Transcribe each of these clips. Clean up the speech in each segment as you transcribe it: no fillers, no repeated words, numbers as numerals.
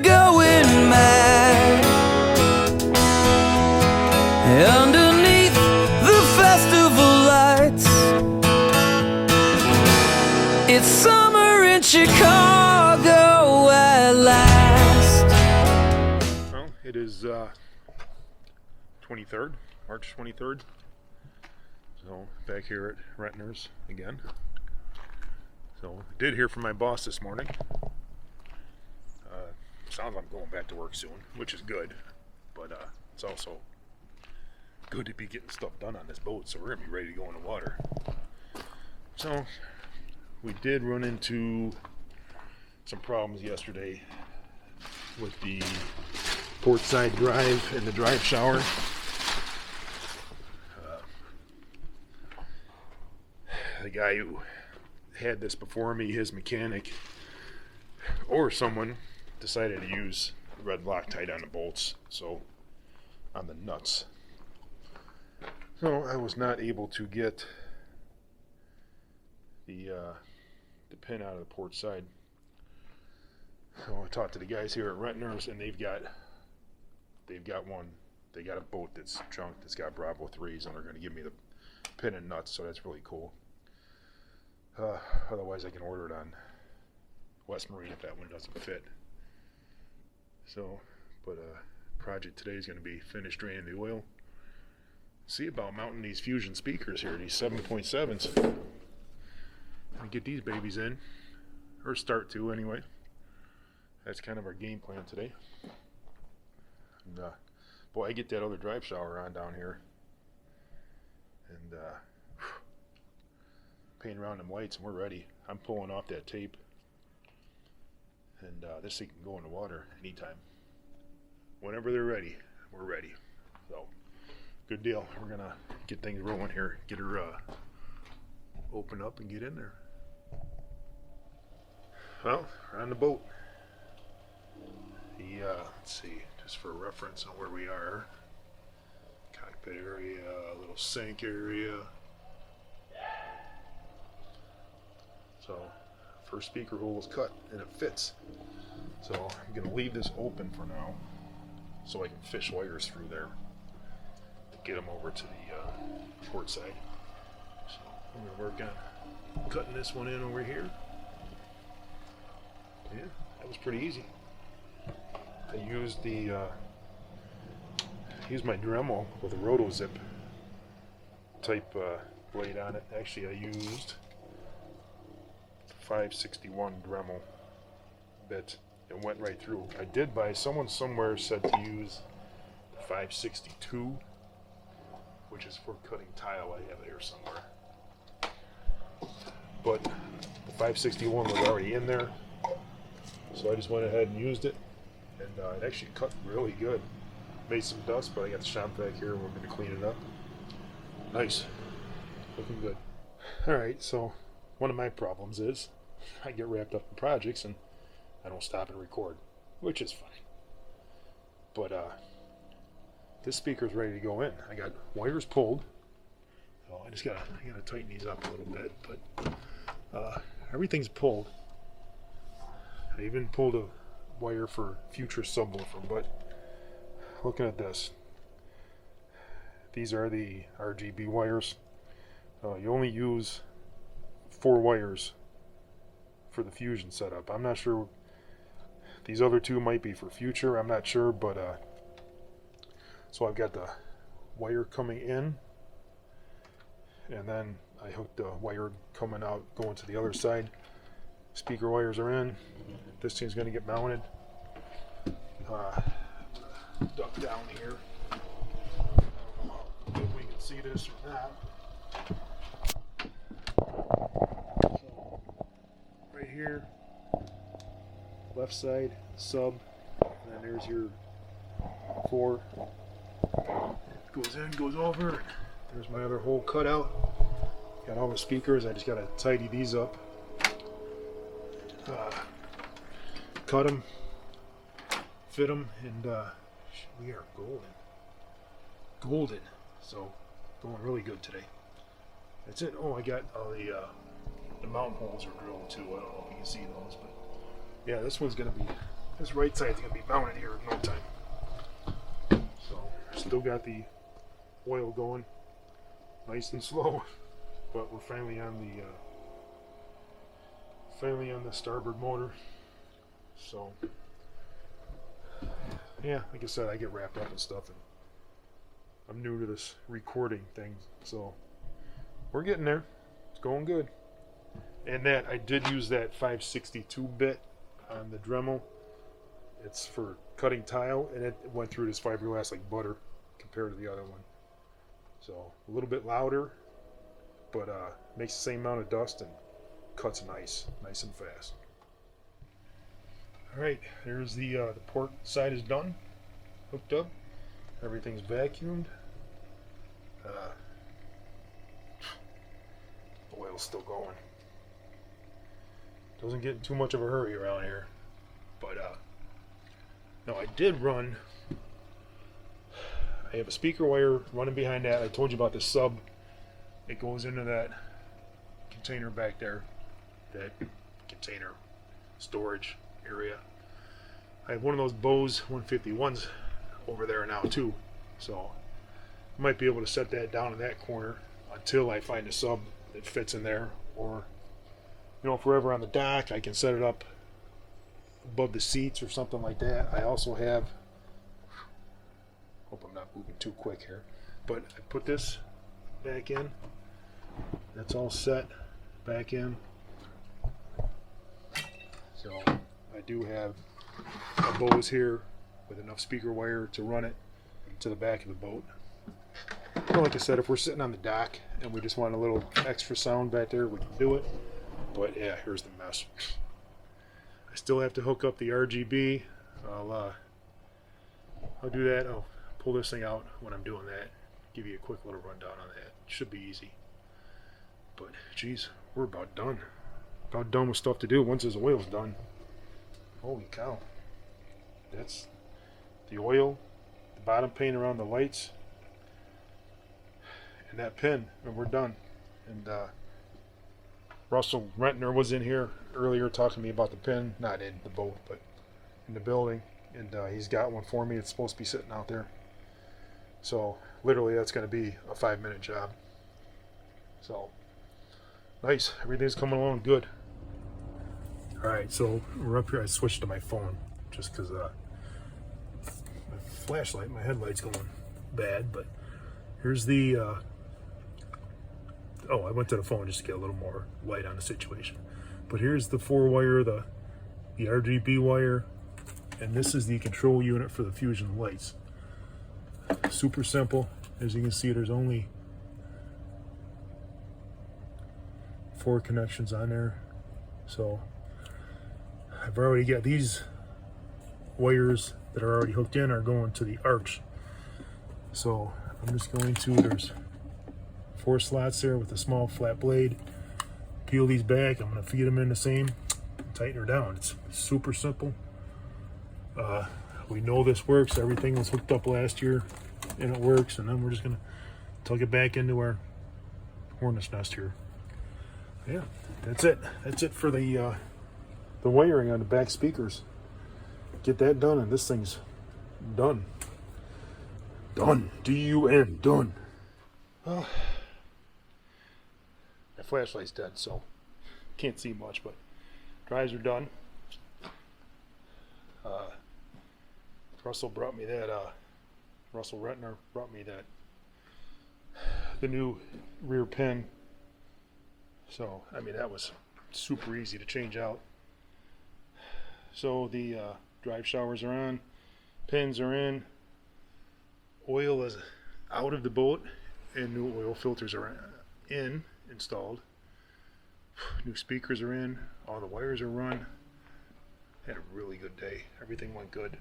going mad underneath the festival lights. It's summer in Chicago at last. Well, it is 23rd, March 23rd. So back here at Rentners again. So I did hear from my boss this morning. Sounds like I'm going back to work soon, which is good. But it's also good to be getting stuff done on this boat, so we're gonna be ready to go in the water. So we did run into some problems yesterday with the port side drive and the drive shower. The guy who had this before me, his mechanic or someone, decided to use red Loctite on the bolts, so on the nuts. So I was not able to get the pin out of the port side. So I talked to the guys here at Rentners, and they've got a boat that's junked, that's got Bravo 3s, and they're going to give me the pin and nuts, so that's really cool. Otherwise I can order it on West Marine if that one doesn't fit. So, but project today is going to be finish draining the oil. See about mounting these Fusion speakers here, these 7.7s. And get these babies in, or start to anyway. That's kind of our game plan today. And boy, I get that other drive shower on down here, and paint around them lights, and we're ready. I'm pulling off that tape, and this thing can go in the water anytime. Whenever they're ready, we're ready. So, good deal. We're gonna get things rolling here. Get her open up and get in there. Well, we're on the boat. Let's see, just for reference on where we are. Cockpit area, little sink area. So, first speaker hole is cut and it fits. So I'm going to leave this open for now so I can fish wires through there to get them over to the port side. So I'm going to work on cutting this one in over here. Yeah, that was pretty easy. I used my Dremel with a RotoZip type blade on it. Actually, I used 561 Dremel bit. It went right through. I did buy, someone somewhere said to use 562, which is for cutting tile. I have it here somewhere. But the 561 was already in there, so I just went ahead and used it, and it actually cut really good. Made some dust, but I got the shop vac here and we're going to clean it up. Nice. Looking good. Alright, so one of my problems is I get wrapped up in projects and I don't stop and record, which is fine. But this speaker's ready to go in. I got wires pulled. So I gotta tighten these up a little bit, but everything's pulled. I even pulled a wire for future subwoofer, but looking at this, these are the RGB wires. You only use 4 wires for the Fusion setup. I'm not sure, these other 2 might be for future, I'm not sure, but so I've got the wire coming in, and then I hooked the wire coming out going to the other side. Speaker wires are in. This thing's going to get mounted. Duck down here. I don't know if we can see this or not. So, right here, left side, sub, and then there's your 4. Goes in, goes over. There's my other hole cut out. Got all the speakers. I just got to tidy these up. Cut them, fit them, and we are golden. So going really good today. That's it. Oh, I got all the mountain holes are drilled too. I don't know if you can see those, but yeah, this one's gonna be This right side's gonna be mounted here in no time. So still got the oil going, nice and slow, but we're finally on the starboard motor. So yeah, like I said, I get wrapped up in stuff, and I'm new to this recording thing, so we're getting there. It's going good. And that I did use that 562 bit on the Dremel. It's for cutting tile, and it went through this fiberglass like butter compared to the other one. So a little bit louder, but makes the same amount of dust and cuts nice and fast. All right, there's the port side is done, hooked up. Everything's vacuumed. Oil's still going. Doesn't get in too much of a hurry around here, but no, I did run. I have a speaker wire running behind that. I told you about the sub. It goes into that container back there, that container storage area. I have one of those Bose 151s over there now too, so I might be able to set that down in that corner until I find a sub that fits in there, or you know, if we're ever on the dock, I can set it up above the seats or something like that. I also have, hope I'm not moving too quick here, but I put this back in. That's all set back in. So I do have a Bose here with enough speaker wire to run it to the back of the boat. Well, like I said, if we're sitting on the dock and we just want a little extra sound back there, we can do it. But yeah, here's the mess. I still have to hook up the RGB. I'll do that. I'll pull this thing out when I'm doing that. Give you a quick little rundown on that. Should be easy. But geez, we're about done. About done with stuff to do once this oil's done. Holy cow. That's the oil, the bottom paint around the lights, and that pin, and we're done. And Russell Rentner was in here earlier talking to me about the pin, not in the boat, but in the building, and he's got one for me. It's supposed to be sitting out there. So literally that's going to be a 5-minute job. So nice, everything's coming along good. Alright, so we're up here. I switched to my phone just because my flashlight, my headlight's going bad, but here's the oh, I went to the phone just to get a little more light on the situation. But here's the 4-wire, the RGB wire, and this is the control unit for the Fusion lights. Super simple. As you can see, there's only 4 connections on there. So I've already got these wires that are already hooked in are going to the arch. So I'm just going to, there's 4 slots there with a small flat blade. Peel these back. I'm going to feed them in the same, tighten her down. It's super simple. We know this works. Everything was hooked up last year and it works, and then we're just going to tug it back into our hornet's nest here. Yeah, that's it. That's it for the wiring on the back speakers. Get that done, and this thing's done. Done. D-U-N. Done. My flashlight's dead, so can't see much, but drives are done. Russell brought me that, Russell Rentner brought me that, the new rear pin. So, I mean, that was super easy to change out. So the drive showers are on, pins are in, oil is out of the boat, and new oil filters are installed. New speakers are in, all the wires are run. Had a really good day. Everything went good.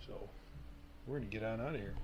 So we're gonna get on out of here.